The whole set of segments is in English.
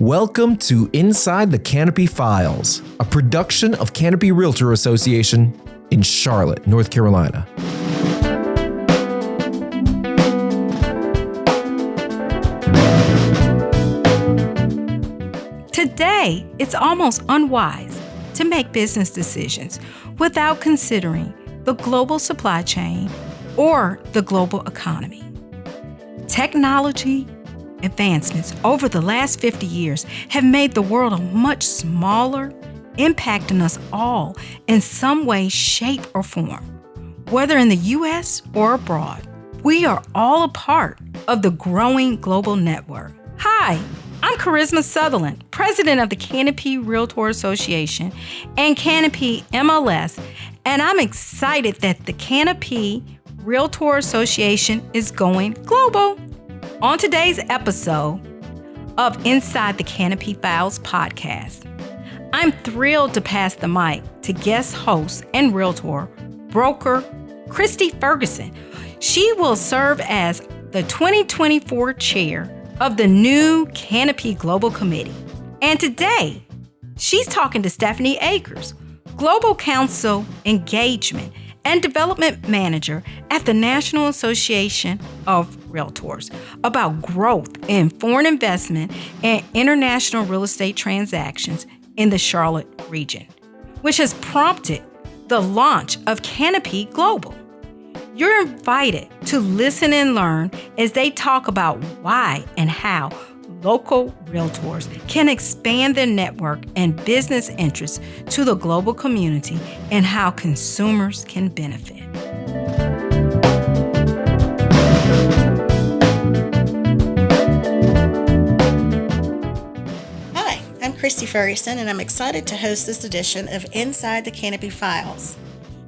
Welcome to Inside the Canopy Files, a production of Canopy Realtor Association in Charlotte, North Carolina. Today, it's almost unwise to make business decisions without considering the global supply chain or the global economy. Technology advancements over the last 50 years have made the world a much smaller, impacting us all in some way, shape, or form. Whether in the U.S. or abroad, we are all a part of the growing global network. Hi, I'm Charisma Southerland, president of the Canopy Realtor Association and Canopy MLS, and I'm excited that the Canopy Realtor Association is going global. On today's episode of Inside the Canopy Files podcast, I'm thrilled to pass the mic to guest host and realtor, broker Kristie Ferguson. She will serve as the 2024 chair of the new Canopy Global Committee. And today, she's talking to Stephanie Akers, Global Counsel Engagement and Development Manager at the National Association of Realtors, about growth in foreign investment and international real estate transactions in the Charlotte region, which has prompted the launch of Canopy Global. You're invited to listen and learn as they talk about why and how local realtors can expand their network and business interests to the global community and how consumers can benefit. Hi, I'm Kristie Ferguson, and I'm excited to host this edition of Inside the Canopy Files.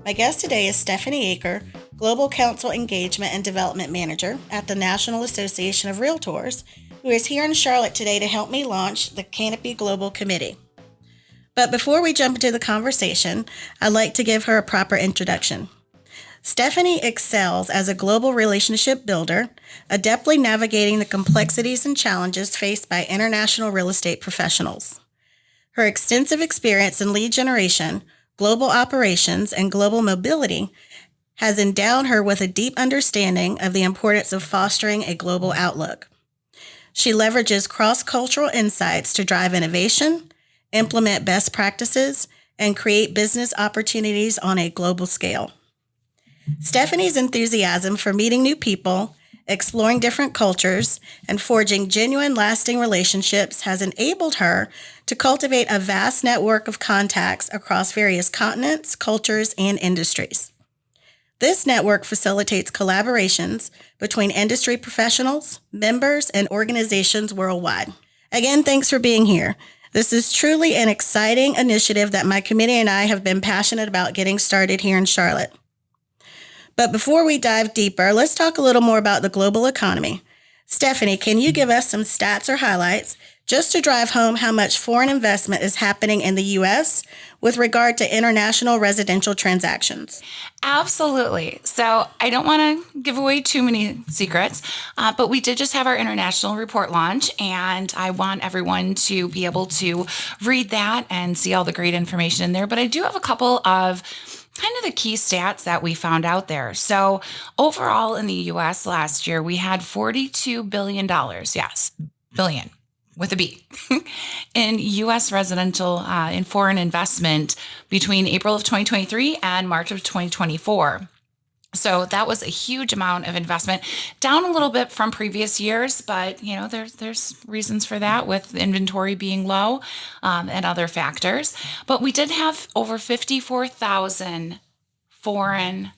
My guest today is Stephanie Akers, Global Counsel Engagement and Development Manager at the National Association of Realtors, who is here in Charlotte today to help me launch the Canopy Global Committee. But before we jump into the conversation, I'd like to give her a proper introduction. Stephanie excels as a global relationship builder, adeptly navigating the complexities and challenges faced by international real estate professionals. Her extensive experience in lead generation, global operations, and global mobility has endowed her with a deep understanding of the importance of fostering a global outlook. She leverages cross-cultural insights to drive innovation, implement best practices, and create business opportunities on a global scale. Stephanie's enthusiasm for meeting new people, exploring different cultures, and forging genuine, lasting relationships has enabled her to cultivate a vast network of contacts across various continents, cultures, and industries. This network facilitates collaborations between industry professionals, members, and organizations worldwide. Again, thanks for being here. This is truly an exciting initiative that my committee and I have been passionate about getting started here in Charlotte. But before we dive deeper, let's talk a little more about the global economy. Stephanie, can you give us some stats or highlights just to drive home how much foreign investment is happening in the U.S. with regard to international residential transactions? Absolutely. So I don't want to give away too many secrets, but we did just have our international report launch, and I want everyone to be able to read that and see all the great information in there. But I do have a couple of kind of the key stats that we found out there. So overall in the U.S. last year, we had $42 billion, yes, billion with a B, in U.S. residential in foreign investment between April of 2023 and March of 2024. So that was a huge amount of investment, down a little bit from previous years, but you know, there's reasons for that with inventory being low and other factors. But we did have over 54,000 foreign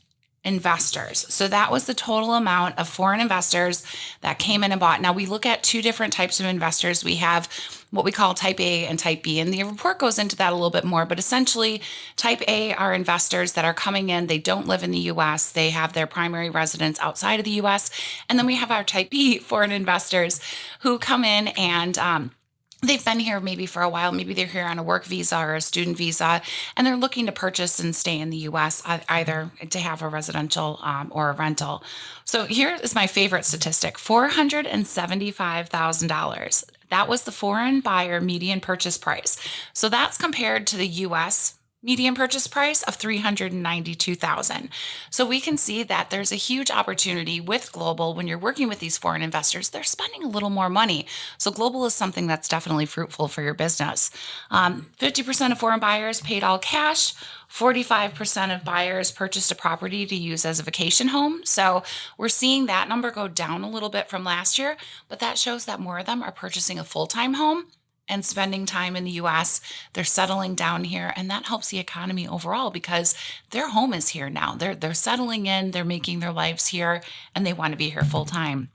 investors. So that was the total amount of foreign investors that came in and bought. Now we look at two different types of investors. We have what we call type A and type B, and the report goes into that a little bit more, but essentially type A are investors that are coming in. They don't live in the US. They have their primary residence outside of the US. And then we have our type B foreign investors who come in and they've been here maybe for a while. Maybe they're here on a work visa or a student visa, and they're looking to purchase and stay in the U.S., either to have a residential or a rental. So here is my favorite statistic, $475,000. that was the foreign buyer median purchase price. So that's compared to the U.S. median purchase price of $392,000. So we can see that there's a huge opportunity with Global. When you're working with these foreign investors, they're spending a little more money. So Global is something that's definitely fruitful for your business. 50% of foreign buyers paid all cash. 45% of buyers purchased a property to use as a vacation home. So we're seeing that number go down a little bit from last year, but that shows that more of them are purchasing a full-time home and spending time in the U.S. They're settling down here, and that helps the economy overall because their home is here now. They're settling in, they're making their lives here, and they want to be here full-time.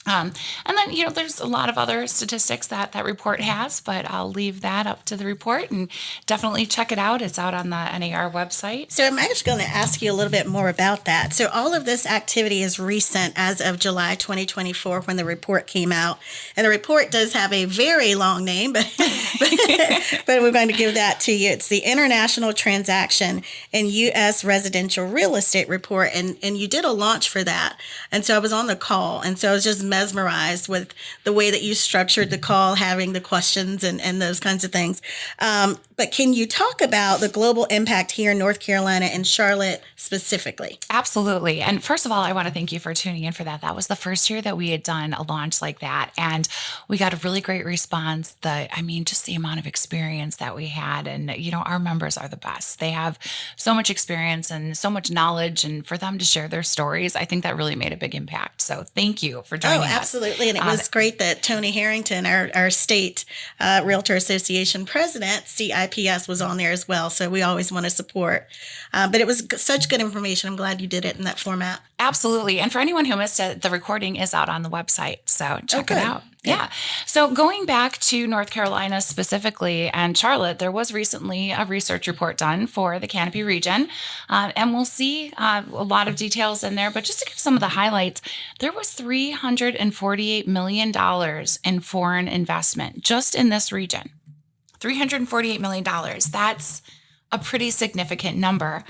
And then, there's a lot of other statistics that report has, but I'll leave that up to the report and definitely check it out. It's out on the NAR website. So I'm actually going to ask you a little bit more about that. So all of this activity is recent as of July 2024 when the report came out. And the report does have a very long name, but we're going to give that to you. It's the International Transaction in U.S. Residential Real Estate Report. And you did a launch for that. And so I was on the call. And so I was just mesmerized with the way that you structured the call, having the questions and those kinds of things. But can you talk about the global impact here in North Carolina and Charlotte specifically? Absolutely. And first of all, I want to thank you for tuning in for that. That was the first year that we had done a launch like that. And we got a really great response. Just the amount of experience that we had. And, our members are the best. They have so much experience and so much knowledge. And for them to share their stories, I think that really made a big impact. So thank you for joining us. Absolutely. And it was great that Tony Harrington, our state Realtor Association president, CIPS, was on there as well. So we always want to support. But it was such good information. I'm glad you did it in that format. Absolutely. And for anyone who missed it, the recording is out on the website. So check it out. Yeah. So going back to North Carolina specifically and Charlotte, there was recently a research report done for the Canopy region. And we'll see a lot of details in there. But just to give some of the highlights, there was $348 million in foreign investment just in this region. $348 million. That's a pretty significant number.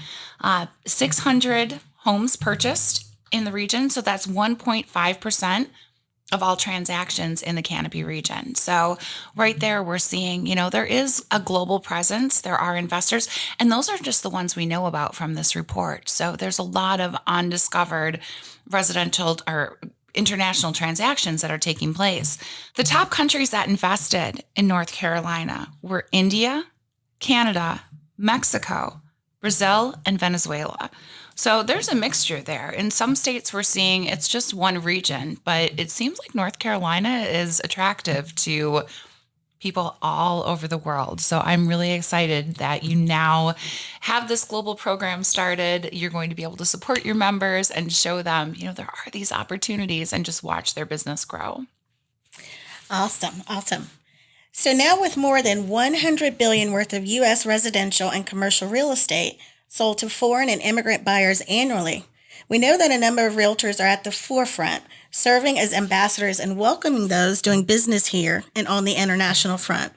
600 homes purchased in the region. So that's 1.5% of all transactions in the Canopy region. So right there, we're seeing, there is a global presence. There are investors, and those are just the ones we know about from this report. So there's a lot of undiscovered residential or international transactions that are taking place. The top countries that invested in North Carolina were India, Canada, Mexico, Brazil, and Venezuela. So there's a mixture there. In some states, we're seeing it's just one region, but it seems like North Carolina is attractive to people all over the world. So I'm really excited that you now have this global program started. You're going to be able to support your members and show them, there are these opportunities and just watch their business grow. Awesome. So now with more than $100 billion worth of U.S. residential and commercial real estate sold to foreign and immigrant buyers annually, we know that a number of realtors are at the forefront, serving as ambassadors and welcoming those doing business here and on the international front.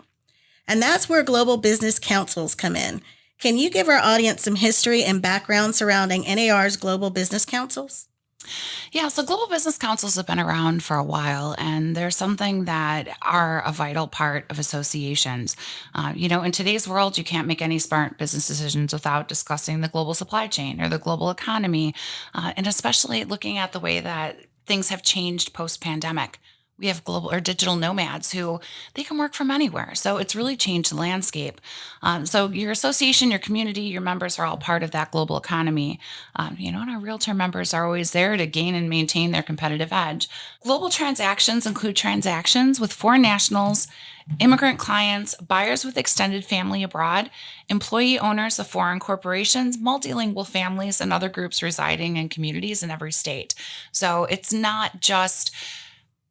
And that's where global business councils come in. Can you give our audience some history and background surrounding NAR's global business councils? Yeah, so global business councils have been around for a while, and they're something that are a vital part of associations. In today's world, you can't make any smart business decisions without discussing the global supply chain or the global economy, and especially looking at the way that things have changed post-pandemic. We have global or digital nomads who they can work from anywhere. So it's really changed the landscape. So your association, your community, your members are all part of that global economy. And our realtor members are always there to gain and maintain their competitive edge. Global transactions include transactions with foreign nationals, immigrant clients, buyers with extended family abroad, employee owners of foreign corporations, multilingual families, and other groups residing in communities in every state. So it's not just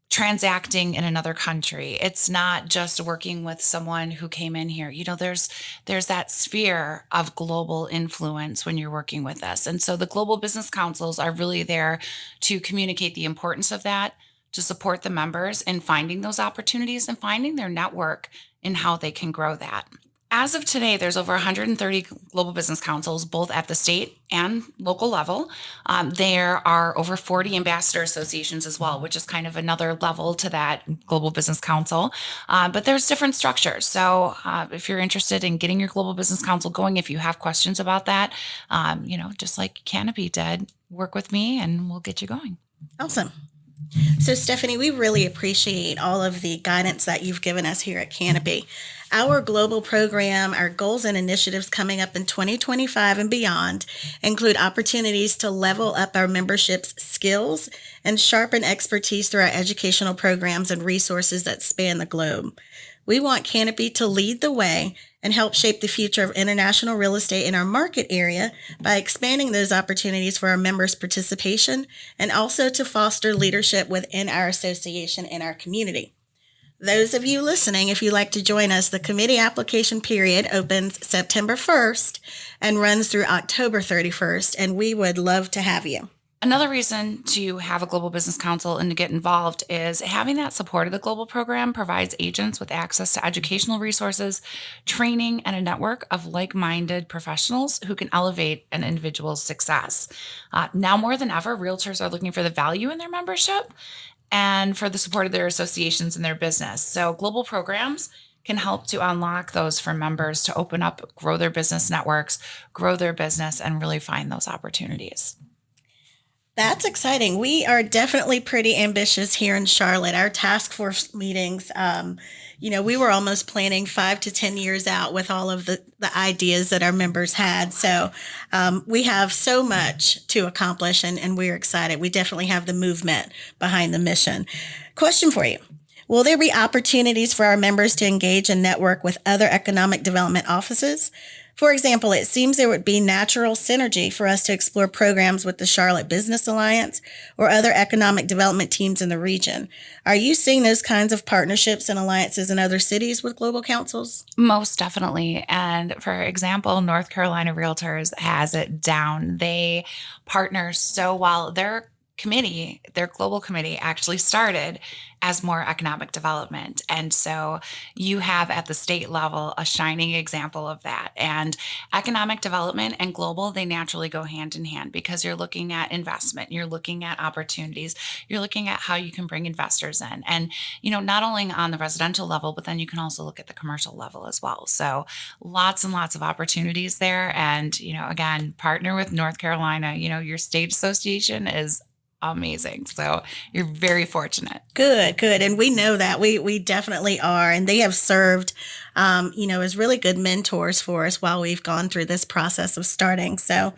transacting in another country. It's not just working with someone who came in here. There's that sphere of global influence when you're working with us. And so the global business councils are really there to communicate the importance of that, to support the members in finding those opportunities and finding their network and how they can grow that. As of today, there's over 130 global business councils, both at the state and local level. There are over 40 ambassador associations as well, which is kind of another level to that global business council. But there's different structures. So if you're interested in getting your global business council going, if you have questions about that, just like Canopy did, work with me and we'll get you going. Awesome. So, Stephanie, we really appreciate all of the guidance that you've given us here at Canopy. Our global program, our goals and initiatives coming up in 2025 and beyond include opportunities to level up our membership's skills and sharpen expertise through our educational programs and resources that span the globe. We want Canopy to lead the way and help shape the future of international real estate in our market area by expanding those opportunities for our members' participation and also to foster leadership within our association and our community. Those of you listening, if you'd like to join us, the committee application period opens September 1st and runs through October 31st, and we would love to have you. Another reason to have a global business council and to get involved is having that support of the global program provides agents with access to educational resources, training, and a network of like-minded professionals who can elevate an individual's success. Now more than ever, realtors are looking for the value in their membership and for the support of their associations and their business. So global programs can help to unlock those for members to open up, grow their business networks, grow their business, and really find those opportunities. That's exciting. We are definitely pretty ambitious here in Charlotte. Our task force meetings, we were almost planning 5 to 10 years out with all of the ideas that our members had. So we have so much to accomplish, and we're excited. We definitely have the movement behind the mission. Question for you. Will there be opportunities for our members to engage and network with other economic development offices? For example, it seems there would be natural synergy for us to explore programs with the Charlotte Business Alliance or other economic development teams in the region. Are you seeing those kinds of partnerships and alliances in other cities with global councils? Most definitely. And for example, North Carolina Realtors has it down. They partner so well. Their global committee actually started as more economic development. And so you have at the state level a shining example of that. And economic development and global, they naturally go hand in hand because you're looking at investment, you're looking at opportunities, you're looking at how you can bring investors in. And, not only on the residential level, but then you can also look at the commercial level as well. So lots and lots of opportunities there. And, again, partner with North Carolina, your state association is amazing. So you're very fortunate. Good. And we know that we definitely are. And they have served, as really good mentors for us while we've gone through this process of starting. So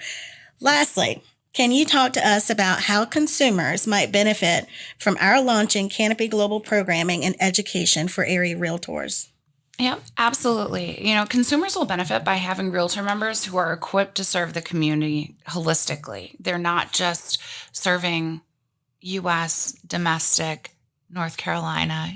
lastly, can you talk to us about how consumers might benefit from our launching Canopy Global programming and education for area realtors? Yeah, absolutely. Consumers will benefit by having realtor members who are equipped to serve the community holistically. They're not just serving U.S., domestic, North Carolina,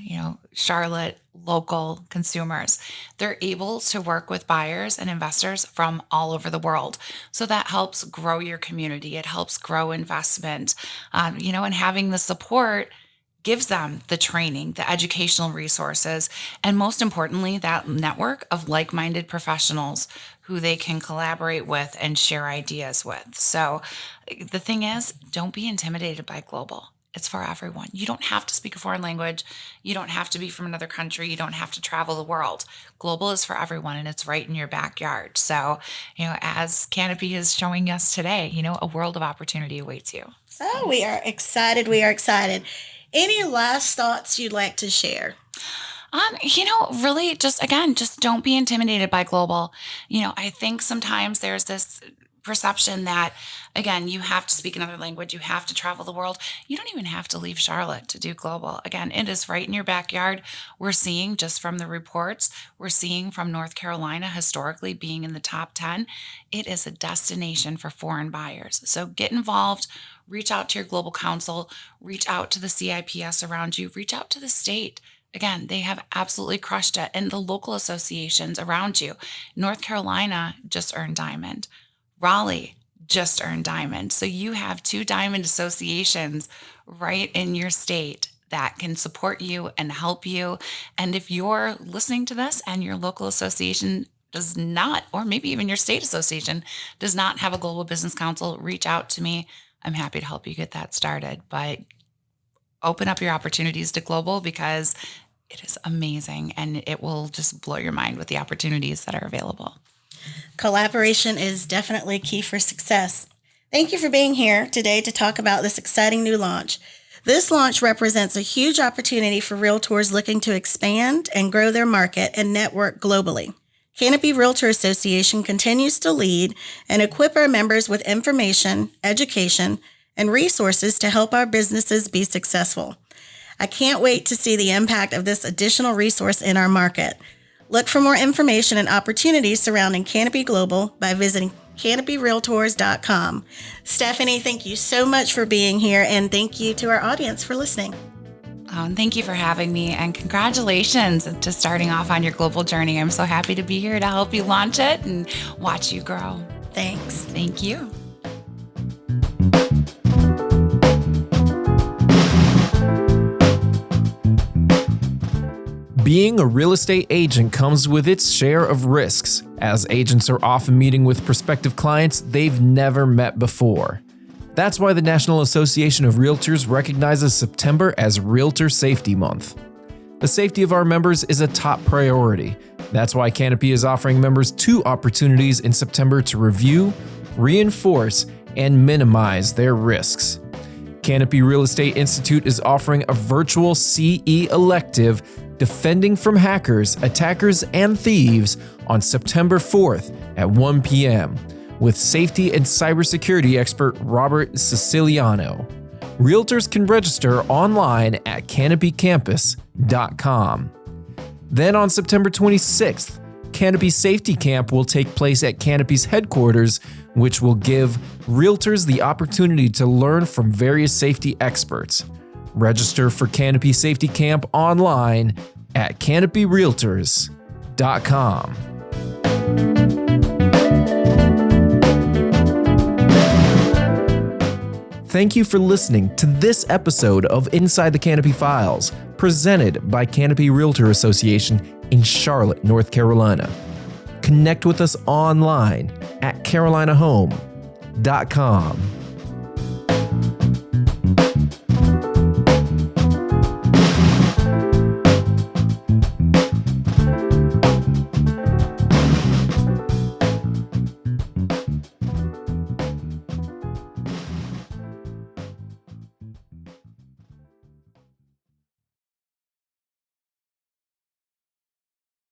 Charlotte, local consumers. They're able to work with buyers and investors from all over the world. So that helps grow your community. It helps grow investment, and having the support gives them the training, the educational resources, and most importantly, that network of like-minded professionals who they can collaborate with and share ideas with. So the thing is, don't be intimidated by global. It's for everyone. You don't have to speak a foreign language. You don't have to be from another country. You don't have to travel the world. Global is for everyone, and it's right in your backyard. So, as Canopy is showing us today, a world of opportunity awaits you. So we are excited. Any last thoughts you'd like to share? Really just don't be intimidated by global. I think sometimes there's this perception that, again, you have to speak another language, you have to travel the world. You don't even have to leave Charlotte to do global. Again, it is right in your backyard. We're seeing just from the reports, we're seeing from North Carolina historically being in the top 10. It is a destination for foreign buyers. So get involved. Reach out to your global council, reach out to the CIPS around you, reach out to the state. Again, they have absolutely crushed it. And the local associations around you. North Carolina just earned diamond. Raleigh just earned diamond. So you have 2 diamond associations right in your state that can support you and help you. And if you're listening to this and your local association does not, or maybe even your state association does not have a global business council, reach out to me. I'm happy to help you get that started. But open up your opportunities to global, because it is amazing and it will just blow your mind with the opportunities that are available. Collaboration is definitely key for success. Thank you for being here today to talk about this exciting new launch. This launch represents a huge opportunity for realtors looking to expand and grow their market and network globally. Canopy Realtor Association continues to lead and equip our members with information, education, and resources to help our businesses be successful. I can't wait to see the impact of this additional resource in our market. Look for more information and opportunities surrounding Canopy Global by visiting canopyrealtors.com. Stephanie, thank you so much for being here, and thank you to our audience for listening. Oh, and thank you for having me, and congratulations to starting off on your global journey. I'm so happy to be here to help you launch it and watch you grow. Thanks. Thank you. Being a real estate agent comes with its share of risks, as agents are often meeting with prospective clients they've never met before. That's why the National Association of Realtors recognizes September as Realtor Safety Month. The safety of our members is a top priority. That's why Canopy is offering members 2 opportunities in September to review, reinforce, and minimize their risks. Canopy Real Estate Institute is offering a virtual CE elective, Defending from Hackers, Attackers, and Thieves, on September 4th at 1 p.m. with safety and cybersecurity expert Robert Siciliano. Realtors can register online at canopycampus.com. Then on September 26th, Canopy Safety Camp will take place at Canopy's headquarters, which will give realtors the opportunity to learn from various safety experts. Register for Canopy Safety Camp online at canopyrealtors.com. Thank you for listening to this episode of Inside the Canopy Files, presented by Canopy Realtor Association in Charlotte, North Carolina. Connect with us online at carolinahome.com.